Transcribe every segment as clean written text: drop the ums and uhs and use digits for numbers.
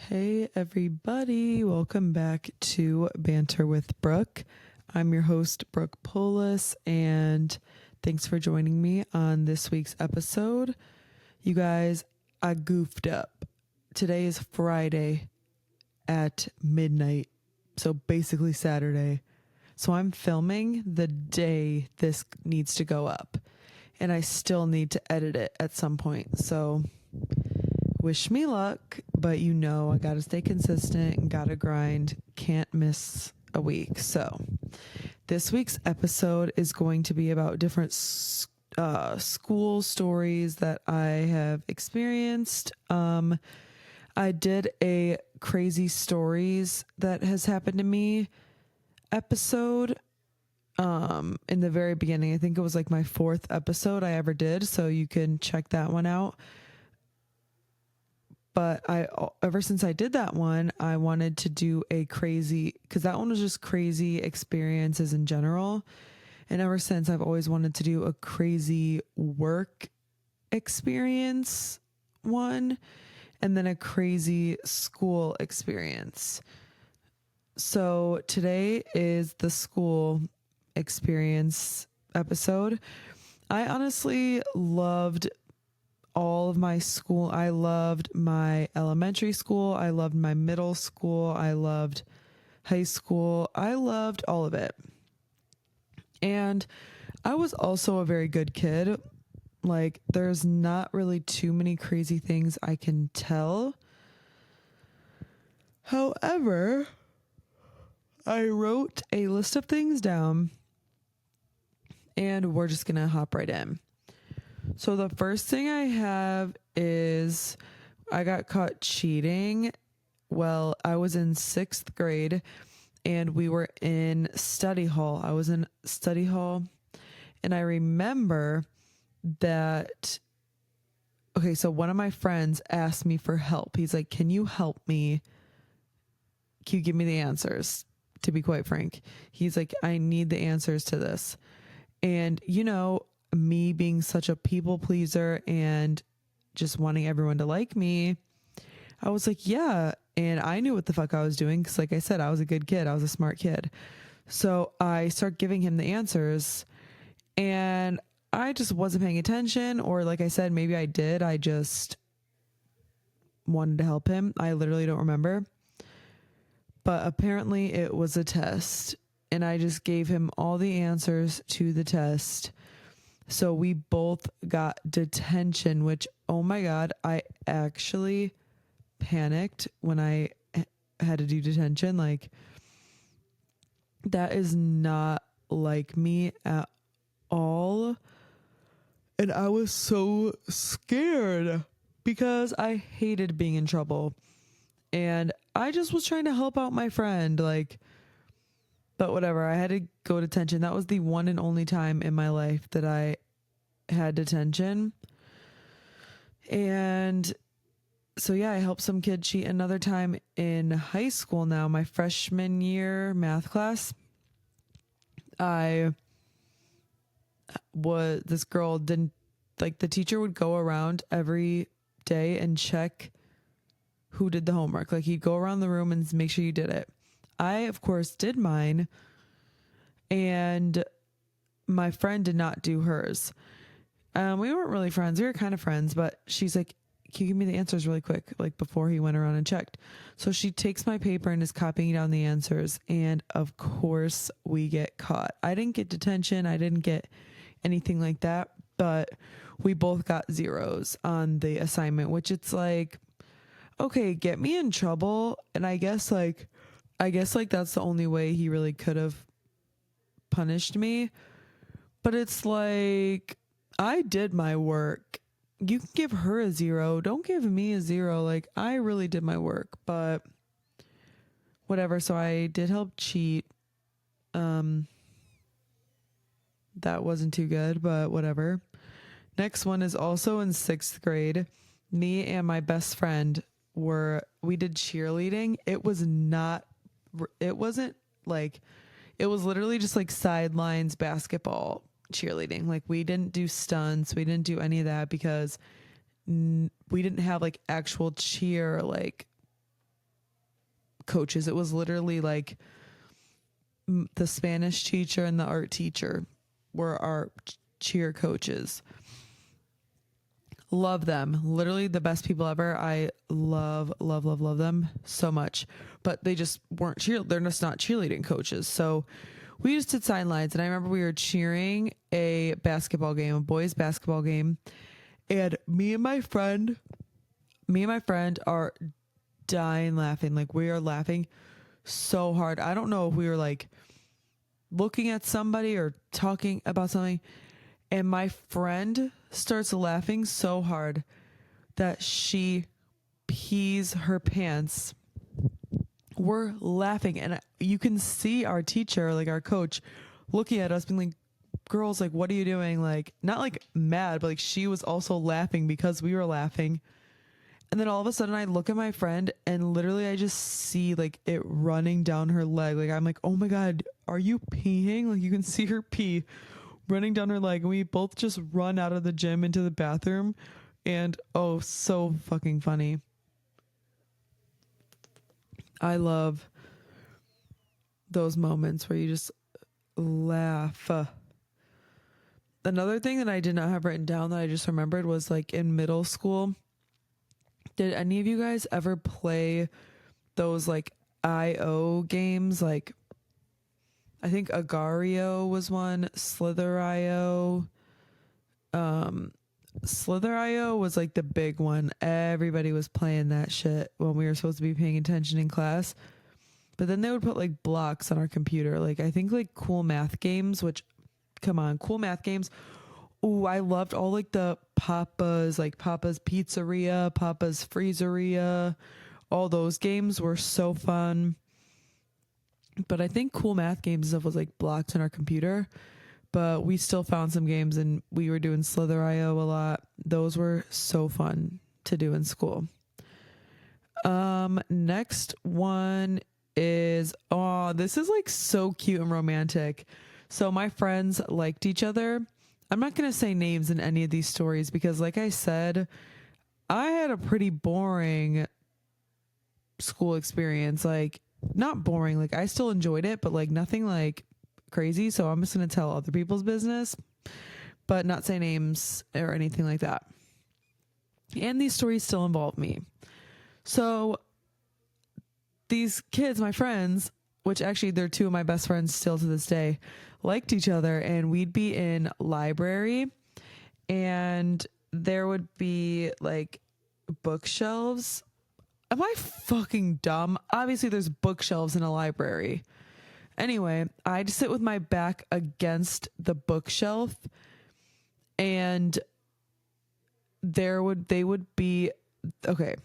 Hey everybody, welcome back to Banter with Brooke. I'm your host, Brooke Podcast, and thanks for joining me on this week's episode. You guys, I goofed up. Today is Friday at midnight, so basically Saturday. So I'm filming the day this needs to go up, and I still need to edit it at some point. So wish me luck, but I gotta stay consistent and gotta grind. Can't miss a week. So this week's episode is going to be about different school stories that I have experienced. I did a crazy stories that has happened to me episode in the very beginning. I think it was like my 4th episode I ever did, so you can check that one out. But ever since I did that one, I wanted to do a crazy, because that one was just crazy experiences in general. And ever since, I've always wanted to do a crazy work experience one, and then a crazy school experience. So today is the school experience episode. I honestly loved all of my school. I loved my elementary school. I loved my middle school. I loved high school. I loved all of it. And I was also a very good kid. Like, there's not really too many crazy things I can tell. However, I wrote a list of things down, and we're just going to hop right in. So the first thing I have is I got caught cheating. Well, I was in 6th grade and we were in study hall. I was in study hall, and I remember that. Okay, so one of my friends asked me for help. He's like, "Can you help me? Can you give me the answers?" To be quite frank, he's like, "I need the answers to this." And me being such a people pleaser and just wanting everyone to like me, I was like, yeah. And I knew what the fuck I was doing, because like I said, I was a good kid. I was a smart kid. So I start giving him the answers, and I just wasn't paying attention. Or like I said, maybe I did. I just wanted to help him. I literally don't remember. But apparently it was a test, and I just gave him all the answers to the test. So we both got detention, which, oh my God, I actually panicked when I had to do detention. Like, that is not like me at all. And I was so scared because I hated being in trouble. And I just was trying to help out my friend. But whatever, I had to go to detention. That was the one and only time in my life that I had detention. And so yeah, I helped some kid cheat another time in high school. Now, my freshman year math class, this girl didn't, like, the teacher would go around every day and check who did the homework. Like, he'd go around the room and make sure you did it. I, of course, did mine, and my friend did not do hers. We weren't really friends. We were kind of friends, but she's like, "Can you give me the answers really quick?" Like, before he went around and checked. So she takes my paper and is copying down the answers. And of course we get caught. I didn't get detention. I didn't get anything like that, but we both got zeros on the assignment, which it's like, okay, get me in trouble. And I guess that's the only way he really could have punished me. But it's like, I did my work. You can give her a 0. Don't give me a 0. Like, I really did my work, but whatever. So I did help cheat. That wasn't too good, but whatever. Next one is also in 6th grade. Me and my best friend we did cheerleading. It was literally just like sidelines basketball cheerleading. Like, we didn't do stunts. We didn't do any of that because we didn't have like actual cheer, like coaches. It was literally like the Spanish teacher and the art teacher were our cheer coaches. Love them. Literally the best people ever. I love them so much. But they just weren't they're just not cheerleading coaches. So we just did sidelines, and I remember we were cheering a boys basketball game, and me and my friend are dying laughing. Like, we are laughing so hard. I don't know if we were like looking at somebody or talking about something, and my friend starts laughing so hard that she pees her pants. We're laughing, and you can see our teacher, like our coach, looking at us being like, girls, like, what are you doing? Like, not like mad, but like she was also laughing because we were laughing. And then all of a sudden I look at my friend, and literally I just see like it running down her leg. Like, I'm like, oh my God, are you peeing? Like, you can see her pee running down her leg. And we both just run out of the gym into the bathroom. And oh, so fucking funny. I love those moments where you just laugh. Another thing that I did not have written down that I just remembered was like in middle school. Did any of you guys ever play those like IO games? Like, I think Agario was one, Slither.io. Slither.io was like the big one. Everybody was playing that shit when we were supposed to be paying attention in class. But then they would put like blocks on our computer. Like, I think like cool math games, which, come on, cool math games. Ooh, I loved all like the Papa's, like Papa's Pizzeria, Papa's Freezeria. All those games were so fun. But I think cool math games stuff was like blocks on our computer. But we still found some games, and we were doing Slither.io a lot. Those were so fun to do in school. Next one is, oh, this is like so cute and romantic. So my friends liked each other. I'm not going to say names in any of these stories because, like I said, I had a pretty boring school experience. Like, not boring, like I still enjoyed it, but like nothing like crazy. So I'm just going to tell other people's business, but not say names or anything like that. And these stories still involve me. So these kids, my friends, which actually they're two of my best friends still to this day, liked each other, and we'd be in library, and there would be like bookshelves. Am I fucking dumb? Obviously there's bookshelves in a library. Anyway, I'd sit with my back against the bookshelf, and they would be, okay,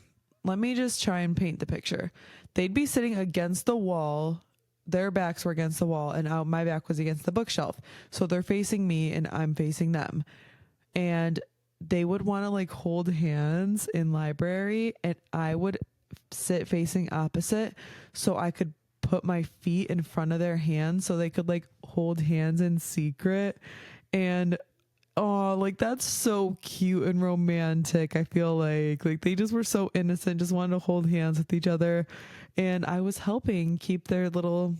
let me just try and paint the picture. They'd be sitting against the wall. Their backs were against the wall, and my back was against the bookshelf. So they're facing me and I'm facing them. And they would want to like hold hands in library, and I would sit facing opposite so I could put my feet in front of their hands so they could like hold hands in secret. And oh, like that's so cute and romantic. I feel like they just were so innocent, just wanted to hold hands with each other, and I was helping keep their little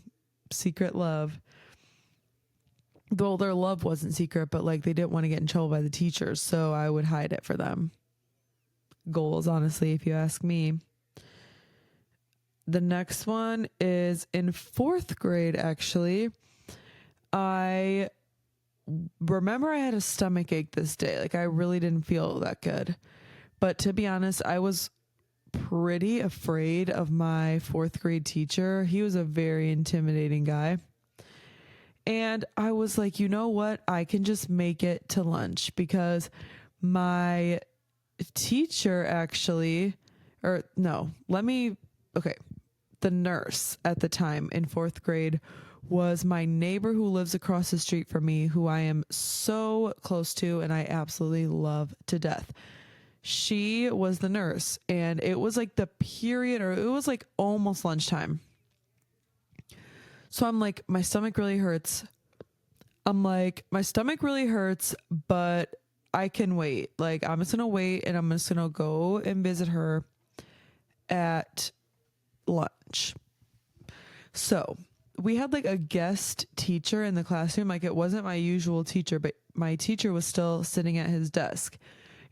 secret love. Well, their love wasn't secret, but like they didn't want to get in trouble by the teachers, so I would hide it for them. Goals, honestly, if you ask me. The next one is in 4th grade, actually. I remember I had a stomach ache this day. Like, I really didn't feel that good. But to be honest, I was pretty afraid of my 4th grade teacher. He was a very intimidating guy. And I was like, you know what? I can just make it to lunch, because my teacher actually, the nurse at the time in 4th grade was my neighbor who lives across the street from me, who I am so close to and I absolutely love to death. She was the nurse, and it was like the period, or it was like almost lunchtime. So I'm like, my stomach really hurts. But I can wait. Like, I'm just going to wait, and I'm just going to go and visit her at lunch. So we had like a guest teacher in the classroom. Like it wasn't my usual teacher, but my teacher was still sitting at his desk.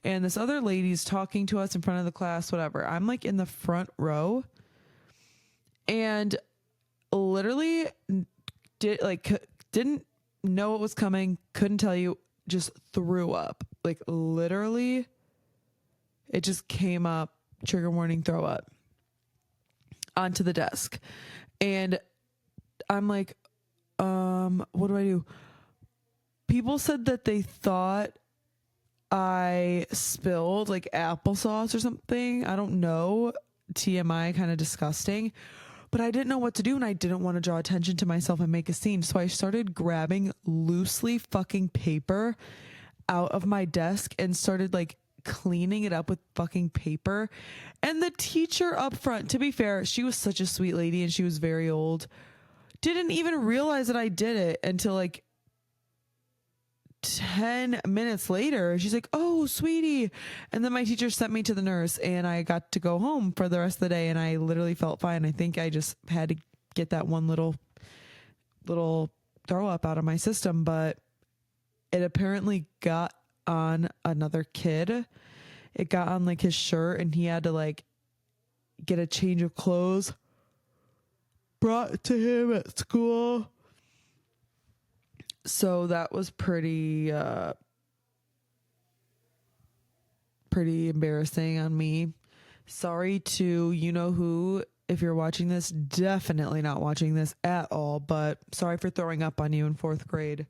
And this other lady's talking to us in front of the class, whatever. I'm like in the front row and literally didn't know what was coming, couldn't tell you, just threw up. Like literally it just came up, trigger warning, throw up onto the desk. And I'm like, what do I do? People said that they thought I spilled like applesauce or something. I don't know. TMI, kind of disgusting. But I didn't know what to do and I didn't want to draw attention to myself and make a scene. So I started grabbing loosely fucking paper out of my desk and started like cleaning it up with fucking paper. And the teacher up front, to be fair, she was such a sweet lady and she was very old, didn't even realize that I did it until like 10 minutes later. She's like, "Oh, sweetie." And then my teacher sent me to the nurse and I got to go home for the rest of the day and I literally felt fine. I think I just had to get that one little throw up out of my system, but it apparently got on another kid. It got on like his shirt and he had to like get a change of clothes brought to him at school. So that was pretty embarrassing on me. Sorry to you know who, if you're watching this, definitely not watching this at all, but sorry for throwing up on you in 4th grade.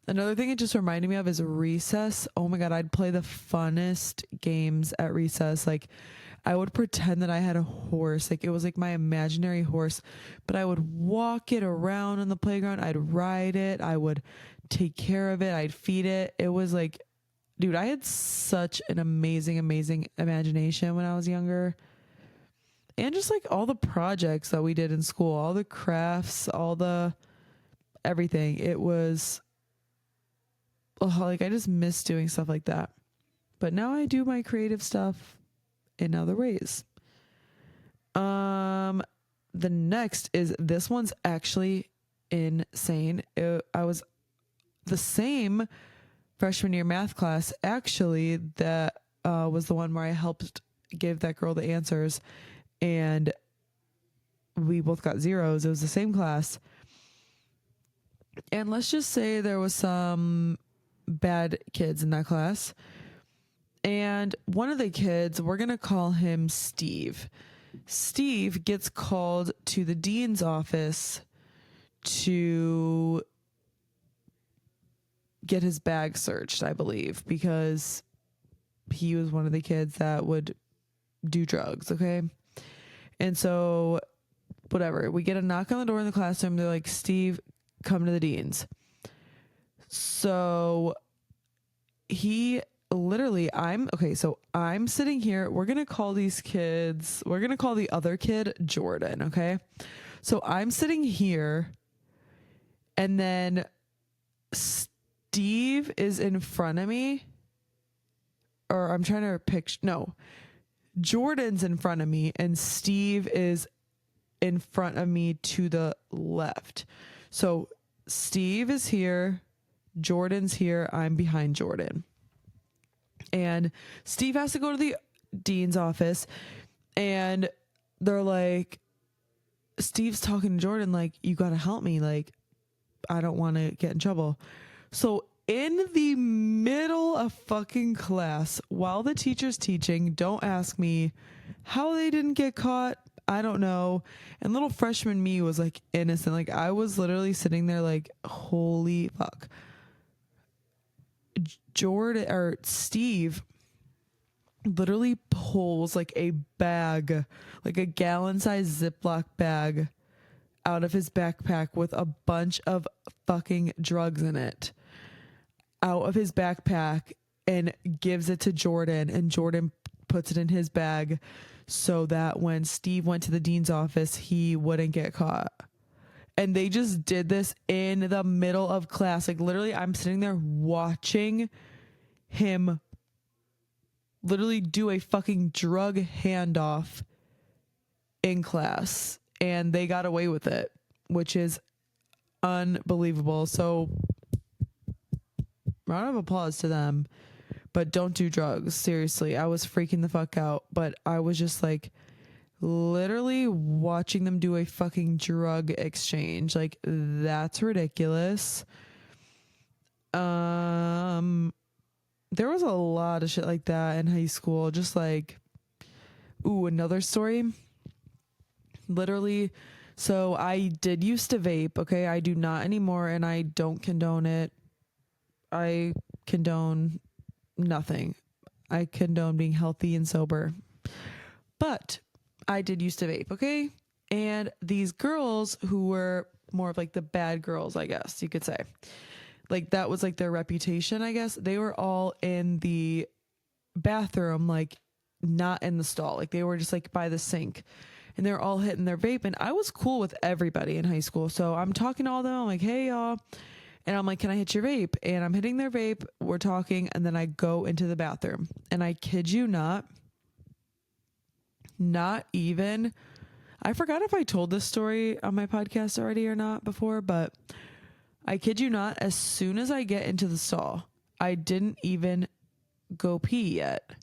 Another thing it just reminded me of is recess. Oh my God, I'd play the funnest games at recess. Like I would pretend that I had a horse. Like it was like my imaginary horse, but I would walk it around on the playground. I'd ride it. I would take care of it. I'd feed it. It was like, dude, I had such an amazing imagination when I was younger. And just like all the projects that we did in school, all the crafts, all the everything. It was like, I just miss doing stuff like that. But now I do my creative stuff in other ways. The next is, this one's actually insane. I was the same freshman year math class, actually, that was the one where I helped give that girl the answers and we both got zeros. It was the same class. And let's just say there was some bad kids in that class. And one of the kids, we're going to call him Steve. Steve gets called to the dean's office to get his bag searched, I believe, because he was one of the kids that would do drugs, okay? And so, whatever, we get a knock on the door in the classroom. They're like, "Steve, come to the dean's." So he literally, I'm sitting here. We're going to call these kids, we're going to call the other kid Jordan, okay? So I'm sitting here and then Steve is in front of me, or I'm trying to picture, no, Jordan's in front of me and Steve is in front of me to the left. So Steve is here, Jordan's here, I'm behind Jordan. And Steve has to go to the dean's office and they're like, Steve's talking to Jordan like, "You got to help me. Like, I don't want to get in trouble." So in the middle of fucking class, while the teacher's teaching, don't ask me how they didn't get caught. I don't know. And little freshman me was like innocent. Like I was literally sitting there like, holy fuck. Jordan or Steve literally pulls like a bag, like a gallon-sized Ziploc bag out of his backpack with a bunch of fucking drugs in it out of his backpack and gives it to Jordan, and Jordan puts it in his bag so that when Steve went to the dean's office, he wouldn't get caught. And they just did this in the middle of class. Like literally, I'm sitting there watching him literally do a fucking drug handoff in class. and they got away with it, which is unbelievable. So round of applause to them, but don't do drugs. Seriously, I was freaking the fuck out, but I was just like literally watching them do a fucking drug exchange. Like, that's ridiculous. There was a lot of shit like that in high school. Just like, ooh, another story. Literally, so I did used to vape, okay? I do not anymore, and I don't condone it. I condone nothing. I condone being healthy and sober. But I did used to vape, okay? And these girls who were more of like the bad girls, I guess you could say. Like, that was like their reputation, I guess. They were all in the bathroom, like not in the stall. Like, they were just like by the sink, and they're all hitting their vape. And I was cool with everybody in high school. So I'm talking to all of them. I'm like, hey, y'all. And I'm like, can I hit your vape? And I'm hitting their vape. We're talking. And then I go into the bathroom. And I kid you not even, I forgot if I told this story on my podcast already or not before, but I kid you not, as soon as I get into the stall, I didn't even go pee yet.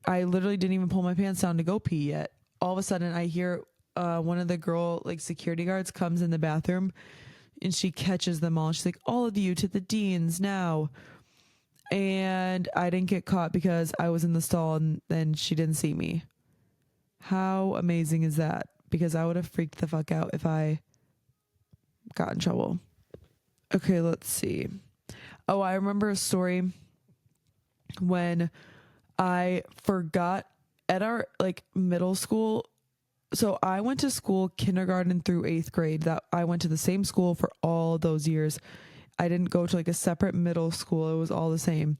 I literally didn't even pull my pants down to go pee yet. All of a sudden I hear one of the girl like security guards comes in the bathroom, and she catches them all. She's like, all of you to the deans now. And I didn't get caught because I was in the stall, and then she didn't see me. How amazing is that? Because I would have freaked the fuck out if I got in trouble. Okay, let's see. Oh, I remember a story when I forgot at our like middle school. So I went to school kindergarten through 8th grade. That I went to the same school for all those years. I didn't go to like a separate middle school. It was all the same.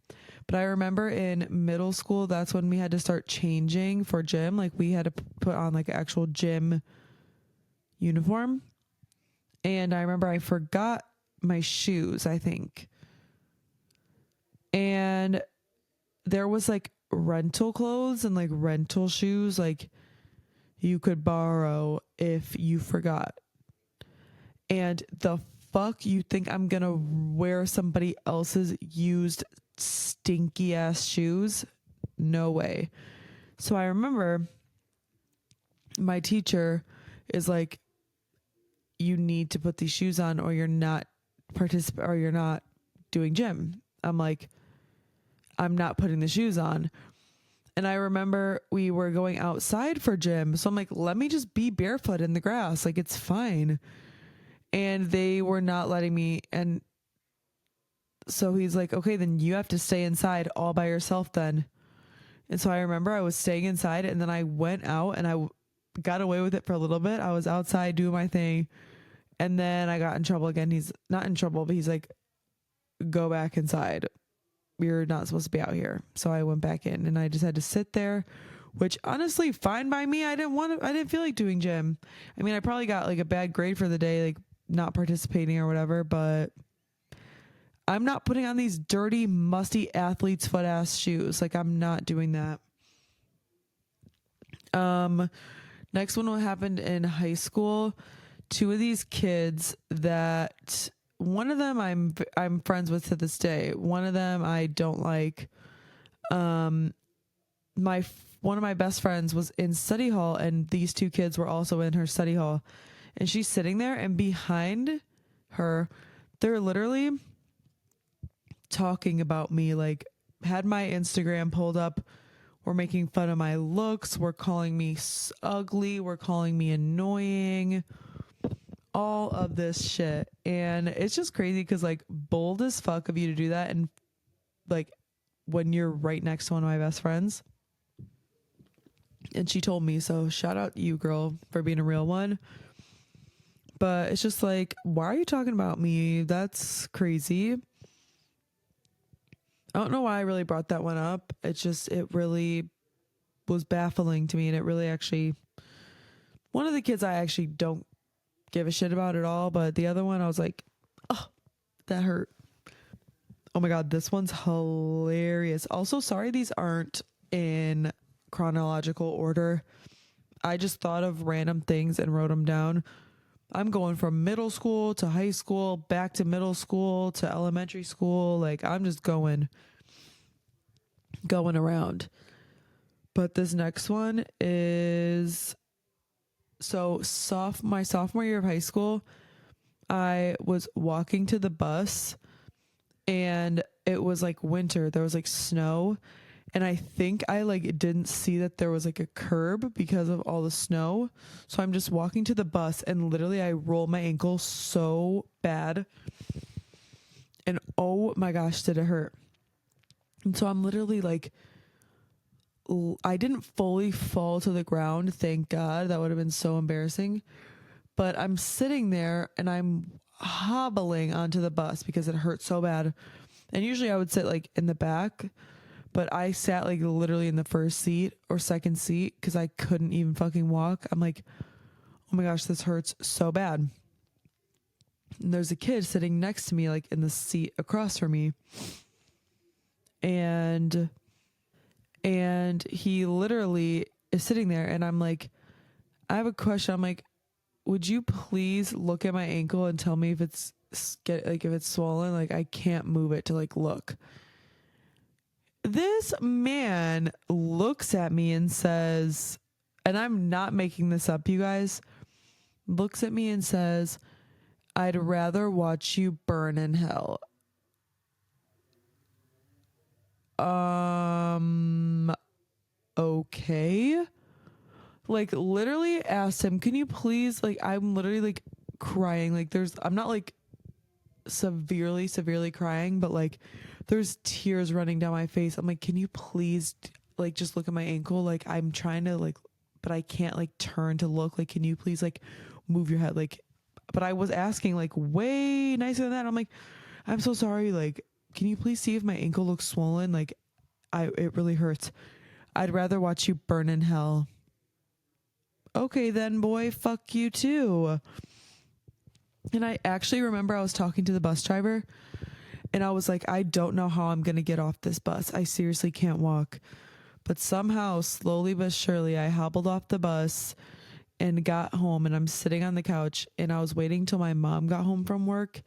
But I remember in middle school, that's when we had to start changing for gym. Like, we had to put on like an actual gym uniform. And I remember I forgot my shoes, I think. And there was like rental clothes and like rental shoes, like you could borrow if you forgot. And the fuck you think I'm gonna wear somebody else's used stinky ass shoes? No way. So I remember my teacher is like, you need to put these shoes on or you're not you're not doing gym. I'm like, I'm not putting the shoes on. And I remember we were going outside for gym. So I'm like, let me just be barefoot in the grass. Like, it's fine. And they were not letting me. And so he's like, okay, then you have to stay inside all by yourself then. And so I remember I was staying inside, and then I went out and I got away with it for a little bit. I was outside doing my thing. And then I got in trouble again. He's not in trouble, but he's like, go back inside. You're not supposed to be out here. So I went back in, and I just had to sit there, which honestly, fine by me. I didn't feel like doing gym. I mean, I probably got like a bad grade for the day, like not participating or whatever, but I'm not putting on these dirty, musty athlete's foot ass shoes. Like, I'm not doing that. Next one, what happened in high school, two of these kids that one of them I'm friends with to this day. One of them I don't like. One of my best friends was in study hall, and these two kids were also in her study hall, and she's sitting there, and behind her, they're literally talking about me, like had my Instagram pulled up, were making fun of my looks, were calling me ugly, were calling me annoying, all of this shit. And it's just crazy because, like, bold as fuck of you to do that, and like when you're right next to one of my best friends. And she told me, so shout out you, girl, for being a real one. But it's just like, why are you talking about me? That's crazy. I don't know why I really brought that one up. It's just, it really was baffling to me. And it really actually, one of the kids I actually don't give a shit about at all. But the other one, I was like, oh, that hurt. Oh my God, this one's hilarious. Also, sorry these aren't in chronological order. I just thought of random things and wrote them down. I'm going from middle school to high school, back to middle school to elementary school. Like I'm just going around. But this next one is my sophomore year of high school, I was walking to the bus and it was like winter. There was like snow. And I think I like didn't see that there was like a curb because of all the snow. So I'm just walking to the bus and literally I roll my ankle so bad. And oh my gosh, did it hurt. And so I'm literally like, I didn't fully fall to the ground. Thank God. That would have been so embarrassing. But I'm sitting there and I'm hobbling onto the bus because it hurt so bad. And usually I would sit like in the back, but I sat like literally in the first seat or second seat because I couldn't even fucking walk. I'm like, oh my gosh, this hurts so bad. And there's a kid sitting next to me, like in the seat across from me. And he literally is sitting there and I'm like, I have a question. I'm like, would you please look at my ankle and tell me if it's if it's swollen? Like I can't move it to like look. This man looks at me and says, and I'm not making this up, you guys, looks at me and says, I'd rather watch you burn in hell. Okay. Like literally asked him, can you please, like, I'm literally like crying. Like I'm not like severely crying, but like there's tears running down my face. I'm like, can you please like just look at my ankle? Like I'm trying to like, but I can't like turn to look. Like, can you please like move your head? Like, but I was asking like way nicer than that. I'm like, I'm so sorry. Like, can you please see if my ankle looks swollen? Like it really hurts. I'd rather watch you burn in hell. Okay then, boy, fuck you too. And I actually remember I was talking to the bus driver and I was like, I don't know how I'm going to get off this bus. I seriously can't walk. But somehow, slowly but surely, I hobbled off the bus and got home and I'm sitting on the couch and I was waiting till my mom got home from work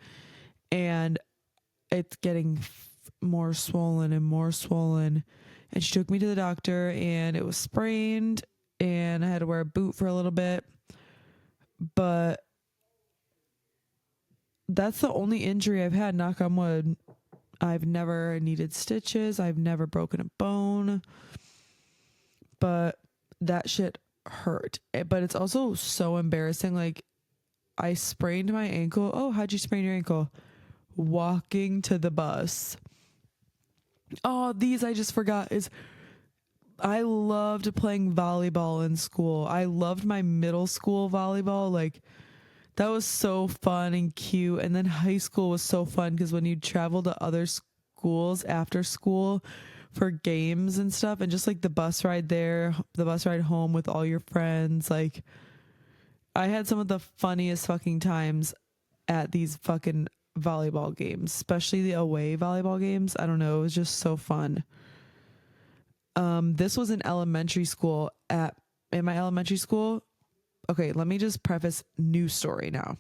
and it's getting more swollen and more swollen. And she took me to the doctor and it was sprained and I had to wear a boot for a little bit. But that's the only injury I've had, knock on wood. I've never needed stitches. I've never broken a bone. But that shit hurt. But it's also so embarrassing. Like, I sprained my ankle. Oh, how'd you sprain your ankle? Walking to the bus. Oh, these I just forgot is I loved playing volleyball in school. I loved my middle school volleyball. Like, that was so fun and cute. And then high school was so fun because when you travel to other schools after school for games and stuff, and just like the bus ride there, the bus ride home with all your friends, like I had some of the funniest fucking times at these fucking volleyball games, especially the away volleyball games. I don't know. It was just so fun. This was in elementary school. In my elementary school. Okay, let me just preface new story now.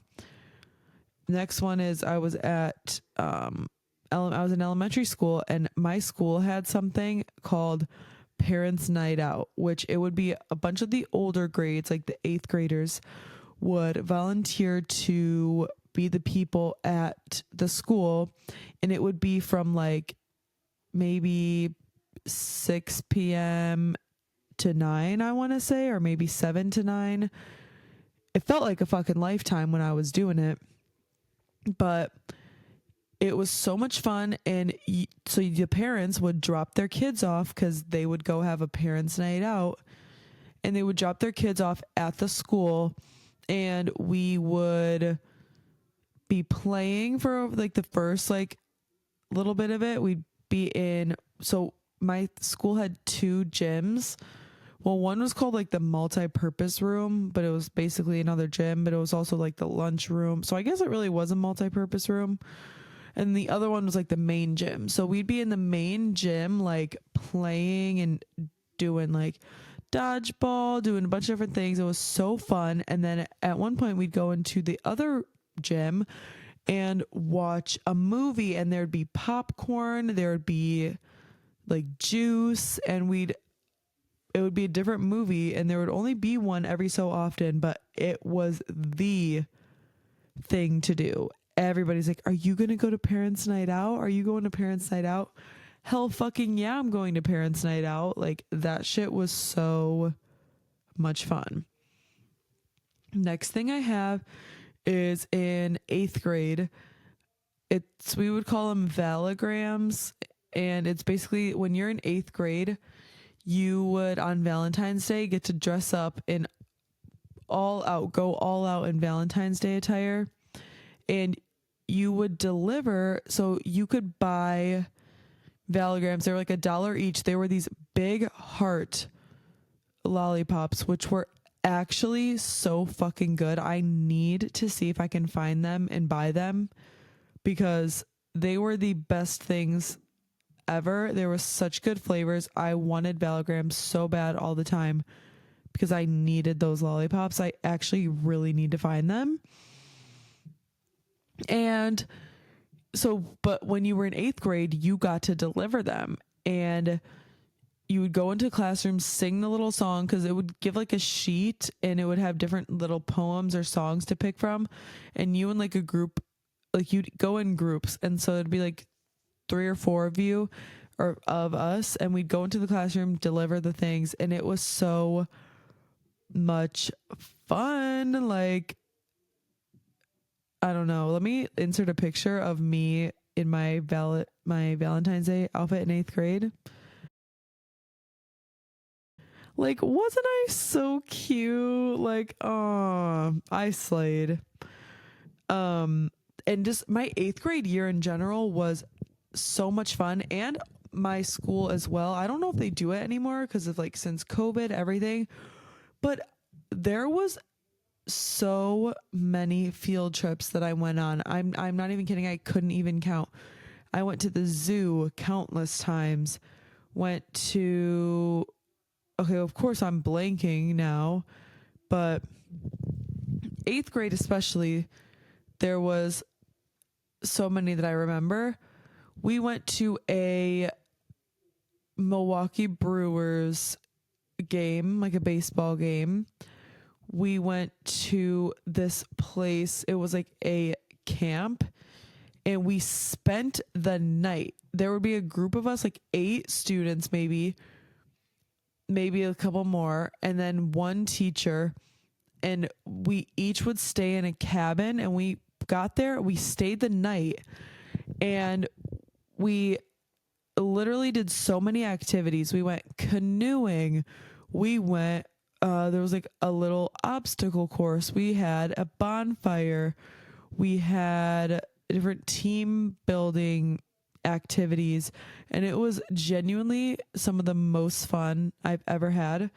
Next one is I was at I was in elementary school and my school had something called Parents Night Out, which it would be a bunch of the older grades, like the 8th graders would volunteer to be the people at the school, and it would be from like maybe 6 p.m. to 9, I want to say, or maybe 7 to 9. It felt like a fucking lifetime when I was doing it, but it was so much fun. And so the parents would drop their kids off because they would go have a parents' night out, and they would drop their kids off at the school, and we would be playing for like the first like little bit of it. We'd be in, so my school had 2 gyms. Well, one was called like the multi-purpose room, but it was basically another gym, but it was also like the lunch room. So I guess it really was a multi-purpose room. And the other one was like the main gym. So we'd be in the main gym, like playing and doing like dodgeball, doing a bunch of different things. It was so fun. And then at one point we'd go into the other gym and watch a movie, and there'd be popcorn, there would be like juice, and it would be a different movie, and there would only be one every so often, but it was the thing to do. Everybody's like, are you going to go to parents' night out? Are you going to parents' night out? Hell fucking yeah, I'm going to parents' night out. Like, that shit was so much fun. Next thing I have is in 8th grade. We would call them valograms. And it's basically when you're in 8th grade, you would on Valentine's Day get to dress up in go all out in Valentine's Day attire. And you would deliver, so you could buy valograms. They were like $1 each. They were these big heart lollipops, which were actually so fucking good. I need to see if I can find them and buy them because they were the best things ever. There were such good flavors. I wanted valograms so bad all the time because I needed those lollipops. I actually really need to find them. And so, but when you were in 8th grade, you got to deliver them, and you would go into classrooms, sing the little song, because it would give like a sheet and it would have different little poems or songs to pick from. And you and like a group, like you'd go in groups. And so it'd be like 3 or 4 of you or of us. And we'd go into the classroom, deliver the things. And it was so much fun. Like, I don't know. Let me insert a picture of me in my Valentine's Day outfit in 8th grade. Like, wasn't I so cute? Like, oh, I slayed. And just my 8th grade year in general was so much fun, and my school as well. I don't know if they do it anymore because of like since COVID, everything, but there was so many field trips that I went on. I'm not even kidding. I couldn't even count. I went to the zoo countless times. Went to, okay, of course I'm blanking now, but 8th grade especially, there was so many that I remember. We went to a Milwaukee Brewers game, like a baseball game. We went to this place. It was like a camp, and we spent the night. There would be a group of us, like 8 students, maybe a couple more, and then one teacher, and we each would stay in a cabin. And we got there, we stayed the night, and we literally did so many activities. We went canoeing. We went, there was like a little obstacle course. We had a bonfire. We had different team building activities. And it was genuinely some of the most fun I've ever had.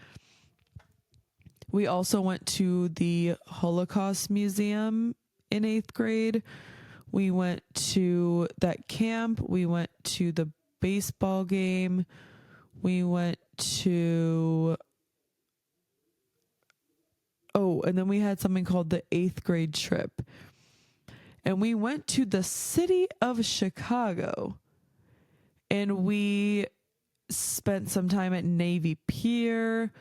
We also went to the Holocaust Museum in 8th grade. We went to that camp. We went to the baseball game. We went to, and then we had something called the 8th grade trip. And we went to the city of Chicago. And we spent some time at Navy Pier.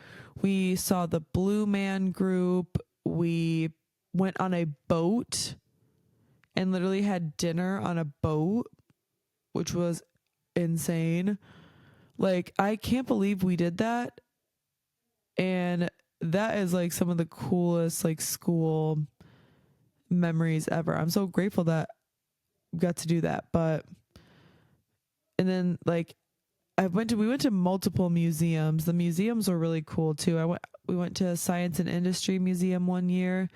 We saw the Blue Man Group. We went on a boat and literally had dinner on a boat, which was insane. Like, I can't believe we did that. And that is like some of the coolest like school memories ever. I'm so grateful that we got to do that. And then like we went to multiple museums. The museums were really cool too. We went to Science and Industry Museum one year,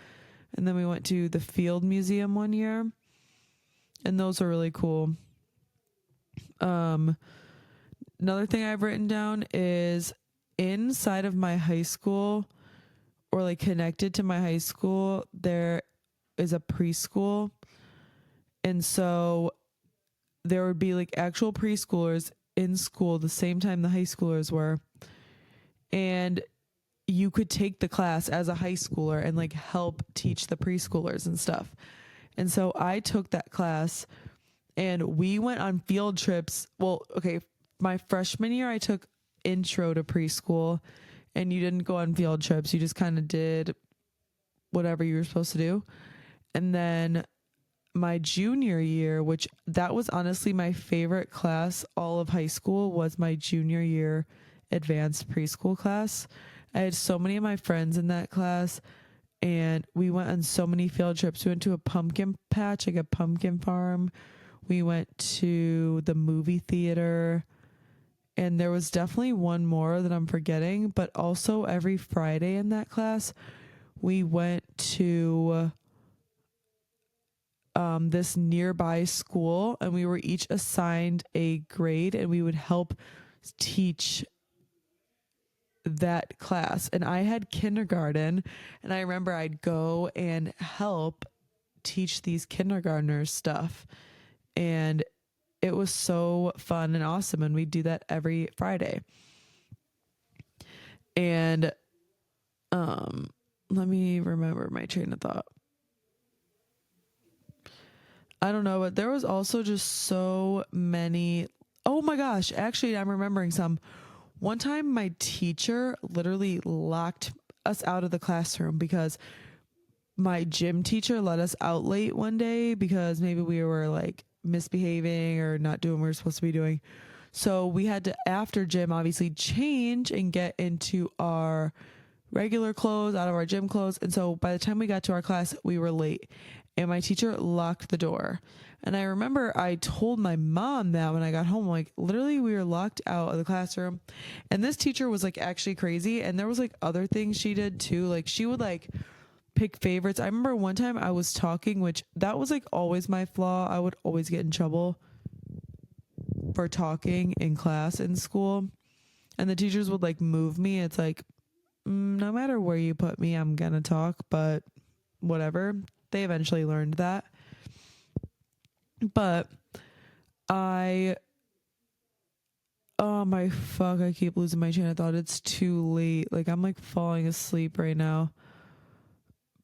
and then we went to the Field Museum one year, and those were really cool. Another thing I've written down is inside of my high school, or like connected to my high school, there is a preschool. And so there would be like actual preschoolers in school the same time the high schoolers were. And you could take the class as a high schooler and like help teach the preschoolers and stuff. And so I took that class and we went on field trips. Well, okay, my freshman year I took intro to preschool, and you didn't go on field trips. You just kind of did whatever you were supposed to do. And then my junior year, which that was honestly my favorite class all of high school, was my junior year advanced preschool class. I had so many of my friends in that class, and we went on so many field trips. We went to a pumpkin patch, like a pumpkin farm. We went to the movie theater, and there was definitely one more that I'm forgetting, but also every Friday in that class, we went to this nearby school, and we were each assigned a grade, and we would help teach that class. And I had kindergarten, and I remember I'd go and help teach these kindergartners stuff, and it was so fun and awesome. And we do that every Friday. And let me remember my train of thought. I don't know, but there was also just so many. Oh my gosh, actually I'm remembering some. One time my teacher literally locked us out of the classroom because my gym teacher let us out late one day because maybe we were like misbehaving or not doing what we were supposed to be doing. So we had to, after gym, obviously change and get into our regular clothes, out of our gym clothes. And so by the time we got to our class, we were late, and my teacher locked the door. And I remember I told my mom that when I got home, like literally we were locked out of the classroom. And this teacher was like actually crazy. And there was like other things she did too. Like she would like pick favorites. I remember one time I was talking, which that was like always my flaw. I would always get in trouble for talking in class in school. And the teachers would like move me. It's like, no matter where you put me, I'm gonna talk, but whatever. They eventually learned that. But oh my fuck, I keep losing my train of thought. It's too late. Like I'm like falling asleep right now.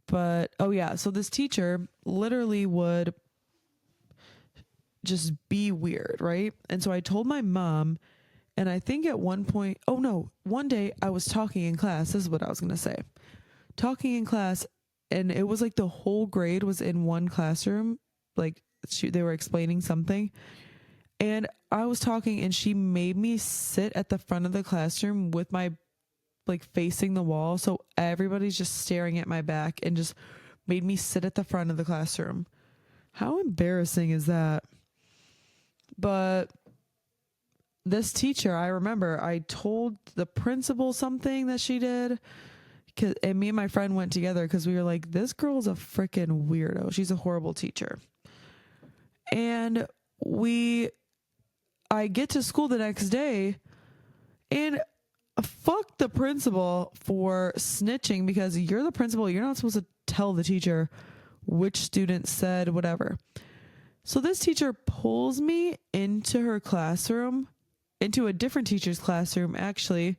But oh yeah, so this teacher literally would just be weird, right? And so I told my mom, and I think at one point, oh no, one day I was talking in class. This is what I was gonna say. Talking in class, and it was like the whole grade was in one classroom. Like they were explaining something, and I was talking, and she made me sit at the front of the classroom with my like facing the wall, so everybody's just staring at my back, and just made me sit at the front of the classroom. How embarrassing is that? But this teacher, I remember I told the principal something that she did, and me and my friend went together because we were like, this girl's a freaking weirdo. She's a horrible teacher. And I get to school the next day, and fuck the principal for snitching, because you're the principal. You're not supposed to tell the teacher which student said whatever. So this teacher pulls me into her classroom, into a different teacher's classroom. Actually,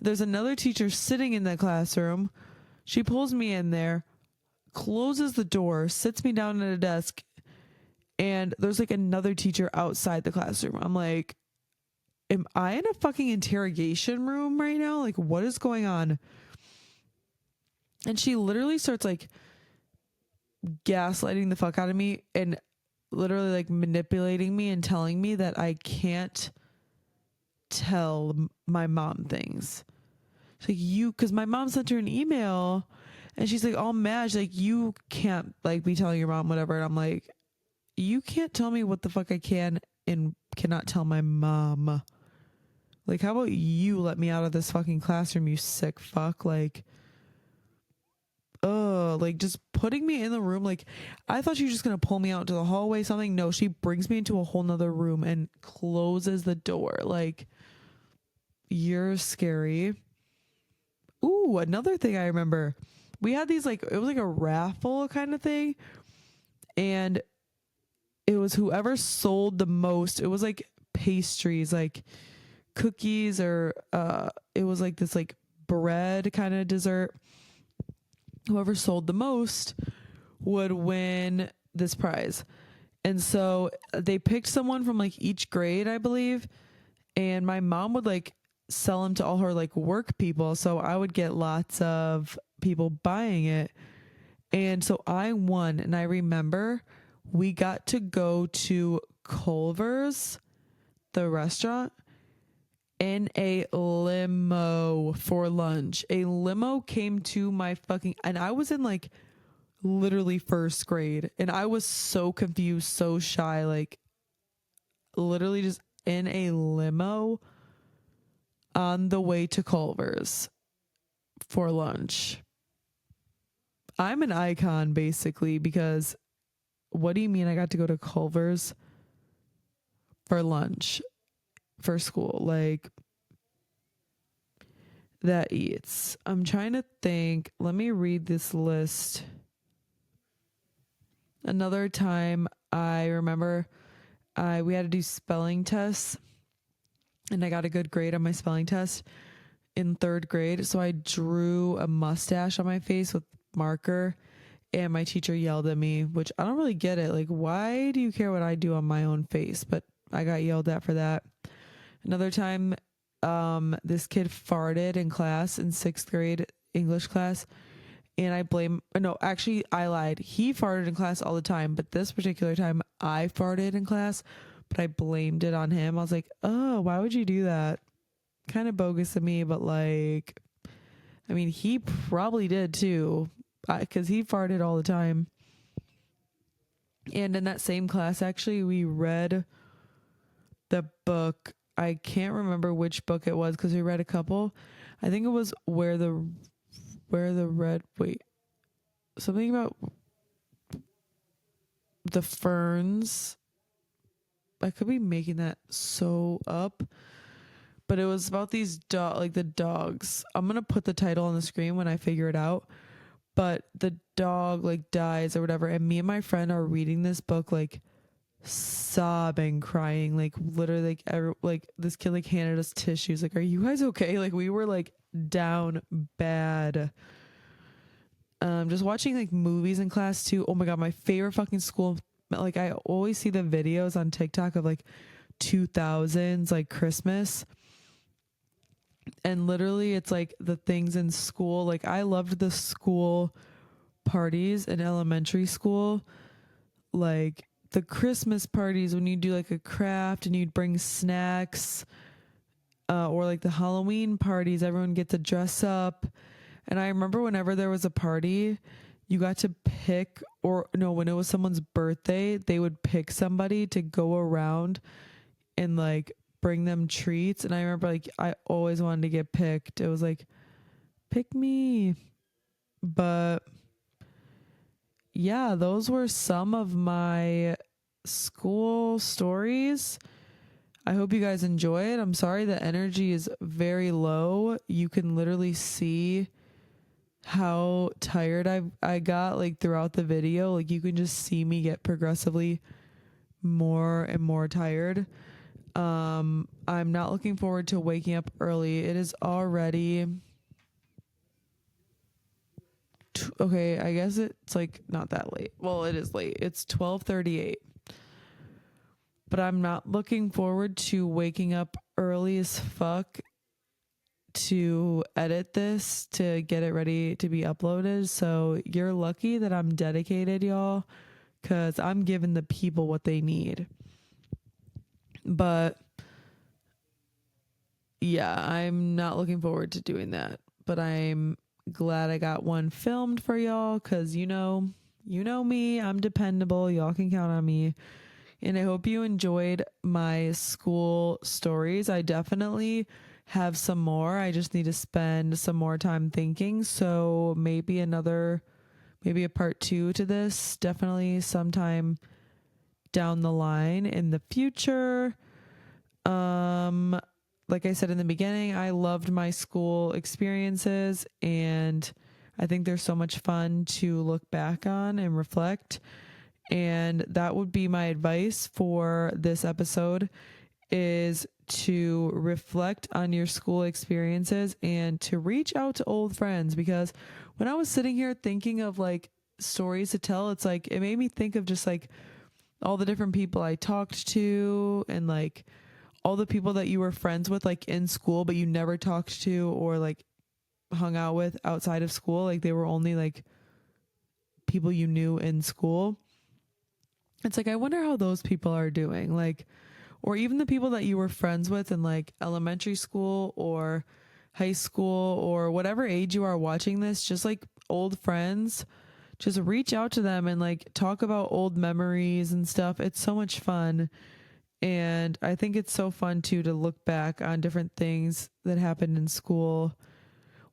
there's another teacher sitting in the classroom. She pulls me in there, closes the door, sits me down at a desk, and there's like another teacher outside the classroom. I'm like, am I in a fucking interrogation room right now? Like, what is going on? And she literally starts like gaslighting the fuck out of me, and literally like manipulating me and telling me that I can't tell my mom things. She's like, because my mom sent her an email, and she's like all mad. She's like, you can't like be telling your mom whatever. And I'm like, you can't tell me what the fuck I can and cannot tell my mom. Like, how about you let me out of this fucking classroom, you sick fuck? Like, like just putting me in the room. Like, I thought she was just gonna pull me out to the hallway, something. No, she brings me into a whole nother room and closes the door. Like, you're scary. Ooh, another thing I remember, we had these like, it was like a raffle kind of thing, and it was whoever sold the most. It was like pastries, like cookies, or it was like this like bread kind of dessert. Whoever sold the most would win this prize. And so they picked someone from like each grade, I believe. And my mom would like sell them to all her like work people. So I would get lots of people buying it. And so I won. And I remember we got to go to Culver's, the restaurant, in a limo for lunch. A limo came to my fucking, and I was in like literally first grade, and I was so confused, so shy, like literally just in a limo on the way to Culver's for lunch. I'm an icon basically, because what do you mean I got to go to Culver's for lunch for school? Like, that eats. I'm trying to think. Let me read this list. Another time I remember we had to do spelling tests, and I got a good grade on my spelling test in third grade. So I drew a mustache on my face with marker, and my teacher yelled at me, which I don't really get it. Like, why do you care what I do on my own face? But I got yelled at for that. Another time, this kid farted in class in sixth grade English class. And I lied. He farted in class all the time, but this particular time I farted in class, but I blamed it on him. I was like, oh, why would you do that? Kind of bogus of me, but like, I mean, he probably did too, because he farted all the time. And in that same class, actually, we read the book. I can't remember which book it was because we read a couple. I think it was something about the ferns. I could be making that so up, but it was about these the dogs. I'm gonna put the title on the screen when I figure it out. But the dog like dies or whatever, and me and my friend are reading this book like sobbing, crying, like literally like this kid like handed us tissues. Like, are you guys okay? Like, we were like down bad. Just watching like movies in class too. Oh my god, my favorite fucking school. Like, I always see the videos on TikTok of like 2000s like Christmas, and literally it's like the things in school. Like, I loved the school parties in elementary school, like the Christmas parties when you do like a craft and you'd bring snacks, or like the Halloween parties, everyone get to dress up. And I remember whenever there was a party, you got to pick, or no, when it was someone's birthday, they would pick somebody to go around and like bring them treats. And I remember like I always wanted to get picked. It was like, pick me. But yeah, those were some of my school stories. I hope you guys enjoy it. I'm sorry the energy is very low. You can literally see how tired I got like throughout the video. Like, you can just see me get progressively more and more tired. I'm not looking forward to waking up early. It is already okay, I guess it's like not that late. Well, it is late. It's 12:38. But I'm not looking forward to waking up early as fuck to edit this, to get it ready to be uploaded. So you're lucky that I'm dedicated, y'all, because I'm giving the people what they need. But yeah, I'm not looking forward to doing that. But I'm glad I got one filmed for y'all, because you know me, I'm dependable. Y'all can count on me. And I hope you enjoyed my school stories. I definitely have some more. I just need to spend some more time thinking. So maybe a part 2 to this, definitely sometime down the line in the future. Like I said in the beginning, I loved my school experiences, and I think they're so much fun to look back on and reflect. And that would be my advice for this episode, is to reflect on your school experiences and to reach out to old friends, because when I was sitting here thinking of like stories to tell, it's like it made me think of just like all the different people I talked to and like all the people that you were friends with like in school but you never talked to or like hung out with outside of school. Like they were only like people you knew in school. It's like I wonder how those people are doing. Like, or even the people that you were friends with in like elementary school or high school or whatever age you are watching this, just like old friends, just reach out to them and like talk about old memories and stuff. It's so much fun. And I think it's so fun too to look back on different things that happened in school.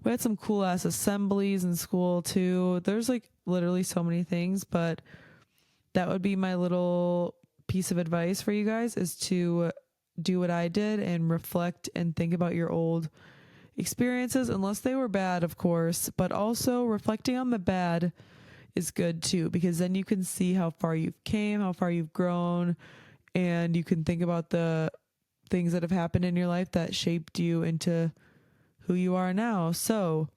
We had some cool ass assemblies in school too. There's like literally so many things, but that would be my little piece of advice for you guys, is to do what I did and reflect and think about your old experiences, unless they were bad, of course, but also reflecting on the bad is good too, because then you can see how far you've came, how far you've grown, and you can think about the things that have happened in your life that shaped you into who you are now. So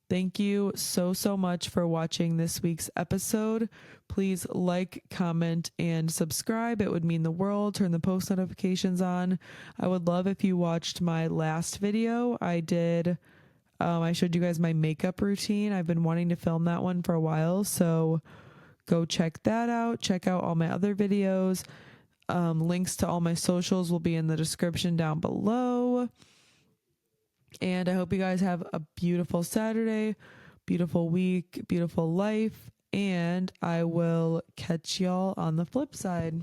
thank you so much for watching this week's episode. Please like, comment, and subscribe. It would mean the world. Turn the post notifications on. I would love if you watched my last video. I showed you guys my makeup routine. I've been wanting to film that one for a while, so go check that out. Check out all my other videos. Links to all my socials will be in the description down below. And I hope you guys have a beautiful Saturday, beautiful week, beautiful life. And I will catch y'all on the flip side.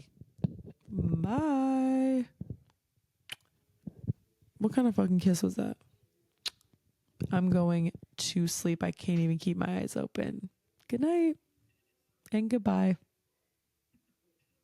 Bye. What kind of fucking kiss was that? I'm going to sleep. I can't even keep my eyes open. Good night and goodbye.